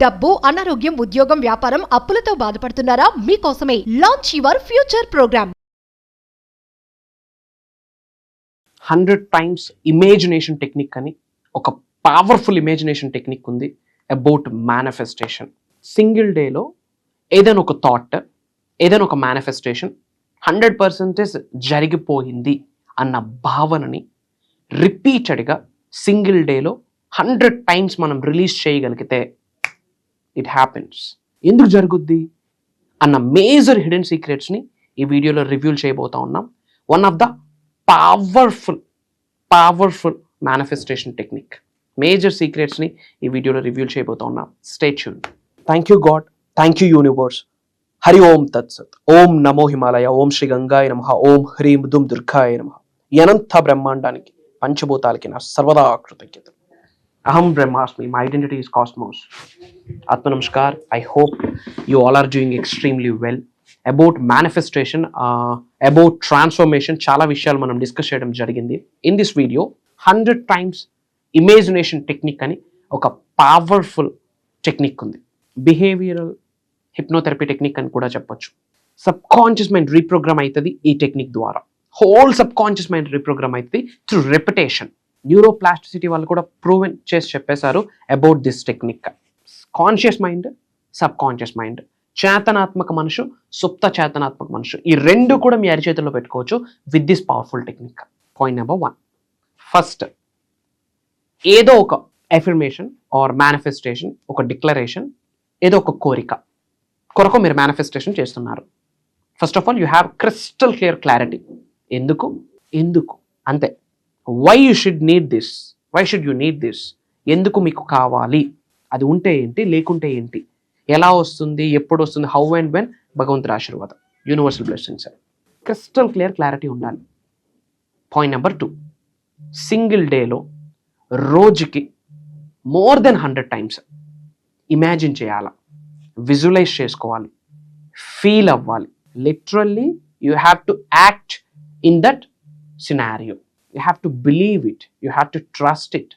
డబ్బు, అనారోగ్యం, ఉద్యోగం, వ్యాపారం, అప్పులతో బాధపడుతున్నారా? మీకోసమే launch your future program. 100 times imagination technique అని ఒక పవర్ఫుల్ ఇమేజినేషన్ టెక్నిక్ ఉంది అబౌట్ మేనిఫెస్టేషన్. సింగిల్ డేలో ఏదైనా ఒక థాట్, ఏదైనా ఒక మేనిఫెస్టేషన్ 100% జరిగిపోయింది అన్న భావనని రిపీటెడ్గా సింగిల్ డేలో 100 times మనం రిలీజ్ చేయగలిగితే ఇట్ హ్యాపెన్స్. ఎందుకు జరుగుద్ది అన్న మేజర్ హిడెన్ సీక్రెట్స్ని ఈ వీడియోలో రివ్యూ చేయబోతా ఉన్నాం. One of the powerful manifestation technique, major సీక్రెట్స్ని ఈ వీడియోలో రివ్యూ చేయబోతా ఉన్నాం. Stay tuned. Thank you God, thank you universe. హరి ఓం తత్సత్. ఓం నమో హిమాలయ, ఓం శ్రీ గంగాయ నమః, ఓం హ్రీం దుం దుర్గాయ నమః. ఈ అనంత బ్రహ్మాండానికి, పంచభూతాలకి నా సర్వదా కృతజ్ఞతలు. అహం బ్రహ్మాస్మి, మై ఐడెంటిటీ ఈస్ కాస్మోస్. ఆత్మ నమస్కార్. I hope you all are doing extremely well. About manifestation, about transformation చాలా విషయాలు మనం డిస్కస్ చేయడం జరిగింది. In this video 100 times imagination technique అని ఒక పవర్ఫుల్ టెక్నిక్ ఉంది. బిహేవియరల్ హిప్నోథెరపీ టెక్నిక్ అని కూడా చెప్పొచ్చు. సబ్ కాన్షియస్ మైండ్ రీప్రోగ్రామ్ అవుతుంది ఈ టెక్నిక్ ద్వారా. Whole subconscious mind reprogram అవుతుంది త్రూ రెపిటేషన్. న్యూరోప్లాస్టిసిటీ వాళ్ళు కూడా ప్రూవెన్ చేసి చెప్పేశారు about this technique. Conscious mind, subconscious mind, చేతనాత్మక మనసు, సుప్త చేతనాత్మక మనసు, ఈ రెండు కూడా మీ అరిచేతుల్లో పెట్టుకోవచ్చు with this powerful technique. Point number 1, first ఏదో ఒక ఎఫర్మేషన్ ఆర్ మేనిఫెస్టేషన్, ఒక డిక్లరేషన్, ఏదో ఒక కోరిక కొరకు మీరు మేనిఫెస్టేషన్ చేస్తున్నారు. First of all you have crystal clarity. ఎందుకు అంతే. Why you should need this, why should you need this, ఎందుకు మీకు కావాలి, అది ఉంటే ఏంటి, లేకుంటే ఏంటి, ఎలా వస్తుంది, ఎప్పుడు వస్తుంది, హౌ అండ్ వెన్, భగవంతుడి ఆశీర్వాదం, యూనివర్సల్ బ్లెస్సింగ్స్. క్రిస్టల్ క్లారిటీ ఉండాలి. పాయింట్ నెంబర్ 2, సింగిల్ డేలో రోజుకి మోర్ దెన్ 100 times ఇమాజిన్ చేయాలి, విజువలైజ్ చేసుకోవాలి, ఫీల్ అవ్వాలి. Literally you have to act in that scenario. You have to believe it, you have to trust it.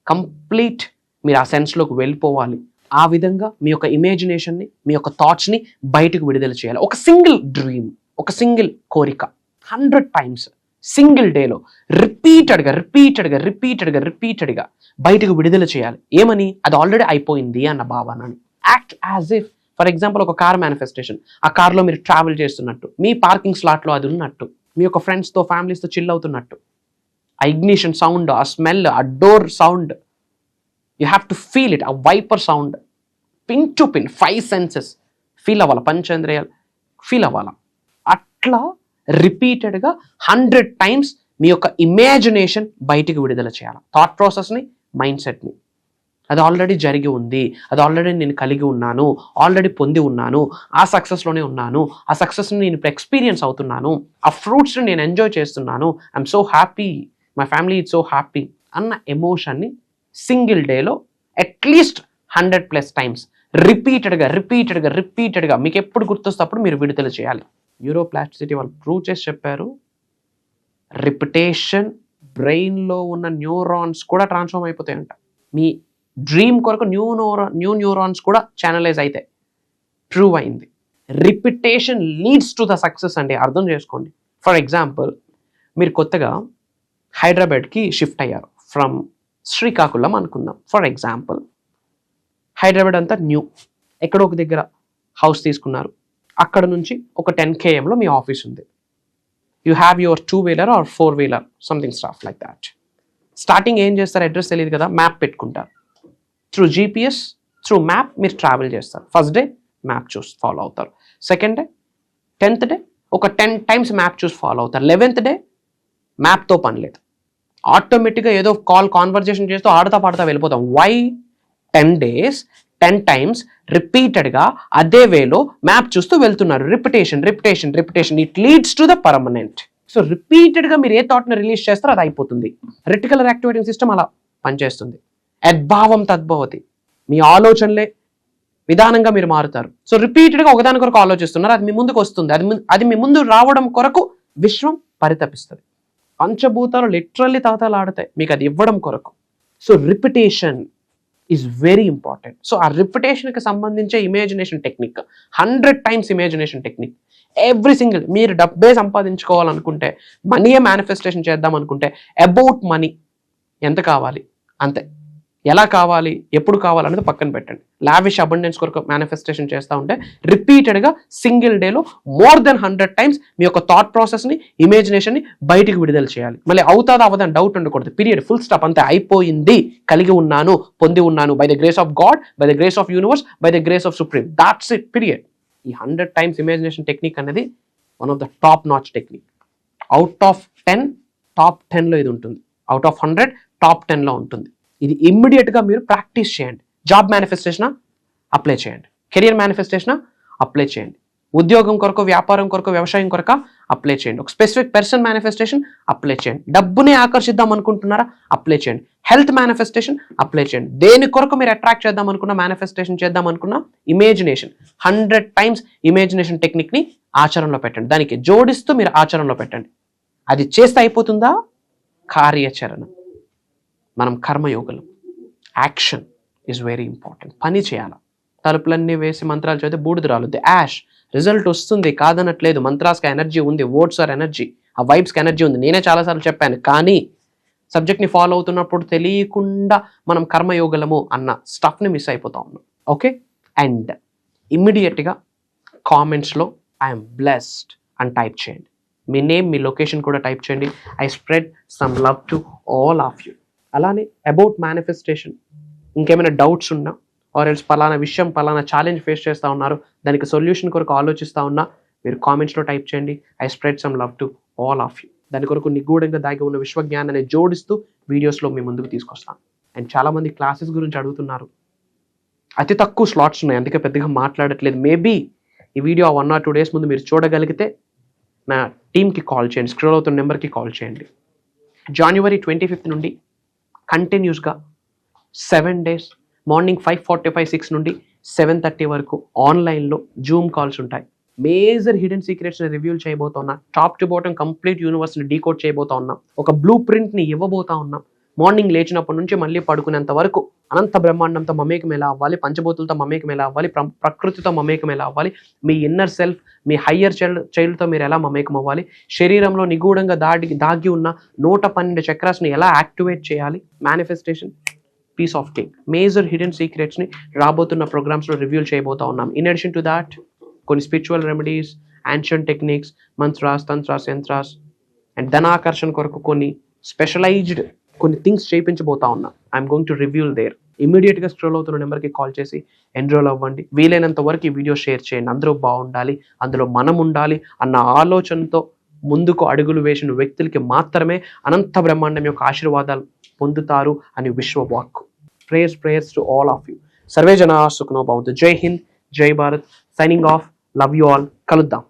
Complete మీరు ఆ సెన్స్లోకి వెళ్ళిపోవాలి. ఆ విధంగా మీ యొక్క ఇమాజినేషన్ని, మీ యొక్క థాట్స్ని బయటకు విడుదల చేయాలి. ఒక సింగిల్ డ్రీమ్, ఒక సింగిల్ కోరిక 100 times సింగిల్ డేలో రిపీటెడ్గా బయటకు విడుదల చేయాలి. ఏమని? అది ఆల్రెడీ అయిపోయింది అన్న భావనని. Act as if. For example, ఒక కార్ మేనిఫెస్టేషన్. ఆ కార్లో మీరు ట్రావెల్ చేస్తున్నట్టు, మీ పార్కింగ్ స్లాట్లో అది ఉన్నట్టు, మీ యొక్క ఫ్రెండ్స్తో, ఫ్యామిలీస్తో చిల్ అవుతున్నట్టు. ఆ ఇగ్నిషన్ సౌండ్, ఆ స్మెల్, ఆ door sound, you have to feel it. ఆ wiper sound, pin to pin 5 senses feel అవ్వాలి, పంచేంద్రియాలు ఫీల్ అవ్వాలి. అట్లా రిపీటెడ్గా 100 times మీ యొక్క ఇమాజినేషన్ బయటికి విడుదల చేయాలి. థాట్ ప్రాసెస్ని, మైండ్ సెట్ని. అది ఆల్రెడీ జరిగి ఉంది, అది ఆల్రెడీ నేను కలిగి ఉన్నాను, ఆల్రెడీ పొంది ఉన్నాను, ఆ సక్సెస్లోనే ఉన్నాను, ఆ సక్సెస్ని నేను ఇప్పుడు ఎక్స్పీరియన్స్ అవుతున్నాను, ఆ ఫ్రూట్స్ని నేను ఎంజాయ్ చేస్తున్నాను, I'm so happy, my family is so happy అన్న ఎమోషన్ని సింగిల్ డేలో అట్లీస్ట్ 100+ times రిపీటెడ్గా మీకు ఎప్పుడు గుర్తొస్తే అప్పుడు మీరు విడుదల చేయాలి. న్యూరోప్లాస్టిసిటీ వాళ్ళు ప్రూవ్ చేసి చెప్పారు, రిపిటేషన్ బ్రెయిన్లో ఉన్న న్యూరాన్స్ కూడా ట్రాన్స్ఫార్మ్ అయిపోతాయంట. మీ డ్రీమ్ కొరకు న్యూ న్యూరాన్స్ కూడా ఛానలైజ్ అయితే ప్రూవ్ అయింది. Repetition leads to the success అండి, అర్థం చేసుకోండి. ఫర్ ఎగ్జాంపుల్, మీరు కొత్తగా హైదరాబాద్కి షిఫ్ట్ అయ్యారు ఫ్రమ్ శ్రీకాకుళం అనుకుందాం. ఫర్ ఎగ్జాంపుల్, హైదరాబాద్ అంతా న్యూ. ఎక్కడో ఒక దగ్గర హౌస్ తీసుకున్నారు. అక్కడ నుంచి ఒక 10 km మీ ఆఫీస్ ఉంది. You have your 2-wheeler or 4-wheeler, something stuff like that. Starting ఏం చేస్తారు, అడ్రస్ తెలియదు కదా, మ్యాప్ పెట్టుకుంటారు. త్రూ GPS, త్రూ మ్యాప్ మీరు ట్రావెల్ చేస్తారు. ఫస్ట్ డే మ్యాప్ చూసి ఫాలో అవుతారు. సెకండ్ డే, 10th డే ఒక 10 times మ్యాప్ చూసి ఫాలో అవుతారు. 11th డే మ్యాప్తో పని లేదు, ఆటోమేటిక్గా ఏదో కాన్వర్జేషన్ చేస్తూ ఆడుతా పాడుతూ వెళ్ళిపోతాం. వై? 10 days 10 times రిపీటెడ్గా అదే వేలో మ్యాప్ చూస్తూ వెళ్తున్నారు. Repetition, it leads to the permanent. So రిపీటెడ్గా మీరు ఏ థాట్ని రిలీజ్ చేస్తారో అది అయిపోతుంది. రెటికులర్ యాక్టివేటింగ్ సిస్టమ్ అలా పనిచేస్తుంది. యద్భావం తద్భవతి. మీ ఆలోచనలే విధానంగా మీరు మారుతారు. సో రిపీటెడ్గా ఒకదాని కొరకు ఆలోచిస్తున్నారు, అది మీ ముందుకు వస్తుంది. అది మీ ముందు రావడం కొరకు విశ్వం పరితపిస్తుంది. పంచభూతాలు లిటరల్లీ తాతాలు ఆడతాయి మీకు అది ఇవ్వడం కొరకు. So repetition is very important. So ఆ రిపిటేషన్కి సంబంధించే imagination technique, 100 times imagination technique. Every single, మీరు డబ్బే సంపాదించుకోవాలనుకుంటే, మనీయే మేనిఫెస్టేషన్ చేద్దాం అనుకుంటే, అబౌట్ మనీ ఎంత కావాలి అంతే, ఎలా కావాలి, ఎప్పుడు కావాలనేది పక్కన పెట్టండి. లావిష్ అబండెన్స్ కొరకు మేనిఫెస్టేషన్ చేస్తూ ఉంటే రిపీటెడ్గా సింగిల్ డేలో మోర్ దెన్ 100 times మీ యొక్క థాట్ ప్రాసెస్ని, ఇమాజినేషన్ని బయటికి విడుదల చేయాలి. మళ్ళీ అవుతాదా అవదని డౌట్ ఉండకూడదు. పీరియడ్, ఫుల్ స్టాప్, అంతే, అయిపోయింది. కలిగి ఉన్నాను, పొంది ఉన్నాను, by the grace of God, by the grace of universe, by the grace of supreme. That's it, period. ఈ 100 times ఇమాజినేషన్ టెక్నిక్ అనేది one of the top notch technique. Out of 10 top 10లో ఇది ఉంటుంది, అవుట్ ఆఫ్ 100 టాప్ 10లో ఉంటుంది. ఇది ఇమ్మీడియట్గా మీరు practice చేయండి. జాబ్ మేనిఫెస్టేషనా అప్లై చేయండి, కెరియర్ మేనిఫెస్టేషనా అప్లై చేయండి, ఉద్యోగం కొరకు, వ్యాపారం కొరకు, వ్యవసాయం కొరక అప్లై చేయండి, ఒక స్పెసిఫిక్ పర్సన్ మేనిఫెస్టేషన్ అప్లై చేయండి, డబ్బునే ఆకర్షిద్దాం అనుకుంటున్నారా అప్లై చేయండి, హెల్త్ మేనిఫెస్టేషన్ అప్లై చేయండి, దేని కొరకు మీరు అట్రాక్ట్ చేద్దాం అనుకున్నా, మేనిఫెస్టేషన్ చేద్దాం అనుకున్నా, ఇమేజినేషన్ 100 times ఇమేజినేషన్ టెక్నిక్ని ఆచరణలో పెట్టండి. దానికి జోడిస్తూ మీరు ఆచరణలో పెట్టండి. అది చేస్తే అయిపోతుందా? కార్యాచరణ. మనం కర్మయోగులం. Action is very important. పని చేయాలి. తలుపులన్నీ వేసి మంత్రాలు చదివితే బూడిద రాలుద్ది. యాష్, రిజల్ట్ వస్తుంది, కాదనట్లేదు. మంత్రాస్కి ఎనర్జీ ఉంది, వర్డ్స్ ఆర్ ఎనర్జీ, ఆ వైబ్స్కి ఎనర్జీ ఉంది. నేనే చాలాసార్లు చెప్పాను. కానీ సబ్జెక్ట్ని ఫాలో అవుతున్నప్పుడు తెలియకుండా మనం కర్మయోగలము అన్న స్టఫ్ని మిస్ అయిపోతా ఉన్నాం. ఓకే, అండ్ ఇమ్మీడియట్గా కామెంట్స్లో ఐఎమ్ బ్లెస్డ్ అని టైప్ చేయండి. మీ నేమ్, మీ లొకేషన్ కూడా టైప్ చేయండి. I spread some love to all of you. అలానే అబౌట్ మేనిఫెస్టేషన్ ఇంకేమైనా డౌట్స్ ఉన్నా, ఆర్ ఎల్స్ పలానా విషయం, పలానా ఛాలెంజ్ ఫేస్ చేస్తూ ఉన్నారు, దానికి సొల్యూషన్ కొరకు ఆలోచిస్తూ ఉన్నా, మీరు కామెంట్స్లో టైప్ చేయండి. I spread some love to all of you. దాని కొరకు నిగూఢంగా దాగి ఉన్న విశ్వజ్ఞానాన్ని జోడిస్తూ వీడియోస్లో మీ ముందుకు తీసుకొస్తాను. అండ్ చాలామంది క్లాసెస్ గురించి అడుగుతున్నారు. అతి తక్కువ స్లాట్స్ ఉన్నాయి, అందుకే పెద్దగా మాట్లాడట్లేదు. మేబీ ఈ వీడియో 1 or 2 days ముందు మీరు చూడగలిగితే నా టీమ్కి కాల్ చేయండి, స్క్రోల్ అవుతున్న నెంబర్కి కాల్ చేయండి. January 25th నుండి కంటిన్యూస్గా 7 days మార్నింగ్ 5:45, 6 నుండి 7:30 వరకు ఆన్లైన్లో జూమ్ కాల్స్ ఉంటాయి. మేజర్ హిడెన్ సీక్రెట్స్ని రివ్యూ చేయబోతున్నా, టాప్ టు బాటమ్ కంప్లీట్ యూనివర్స్ని డీకోడ్ చేయబోతా ఉన్నాం, ఒక బ్లూ ప్రింట్ని ఇవ్వబోతా ఉన్నాం. మార్నింగ్ లేచినప్పటి నుంచి మళ్ళీ పడుకునేంత వరకు అనంత బ్రహ్మాండంతో మమేకం ఎలా అవ్వాలి, పంచభూతులతో మమేకం ఎలా అవ్వాలి, ప్రకృతితో మమేకం ఎలా అవ్వాలి, మీ ఇన్నర్ సెల్ఫ్, మీ హయ్యర్ చైల్డ్తో మీరు ఎలా మమేకం అవ్వాలి, శరీరంలో నిగూఢంగా దాగి ఉన్న 112 చక్రాస్ని ఎలా యాక్టివేట్ చేయాలి, manifestation, piece of cake, major hidden సీక్రెట్స్ని రాబోతున్న ప్రోగ్రామ్స్లో రివ్యూ చేయబోతా ఉన్నాం. ఇన్ అడిషన్ టు దాట్ కొన్ని spiritual remedies, ancient techniques, mantras, tantras, yantras and ధనాకర్షణ కొరకు కొన్ని స్పెషలైజ్డ్ కొన్ని థింగ్స్ చేయించబోతా ఉన్నా. I'm going to reveal there. ఇమీడియట్గా స్క్రోల్ అవుతున్న నెంబర్కి కాల్ చేసి ఎన్రోల్ అవ్వండి. వీలైనంత వరకు ఈ వీడియో షేర్ చేయండి. అందరూ బాగుండాలి, అందులో మనం ఉండాలి అన్న ఆలోచనతో ముందుకు అడుగులు వేసిన వ్యక్తులకి మాత్రమే అనంత బ్రహ్మాండం యొక్క ఆశీర్వాదాలు పొందుతారు అని విశ్వవాక్కు. Prayers to all of you. సర్వే జనా సుఖనో భవంతు. Jai Hind, Jai Bharat. Signing off. Love you all. కలుద్దాం.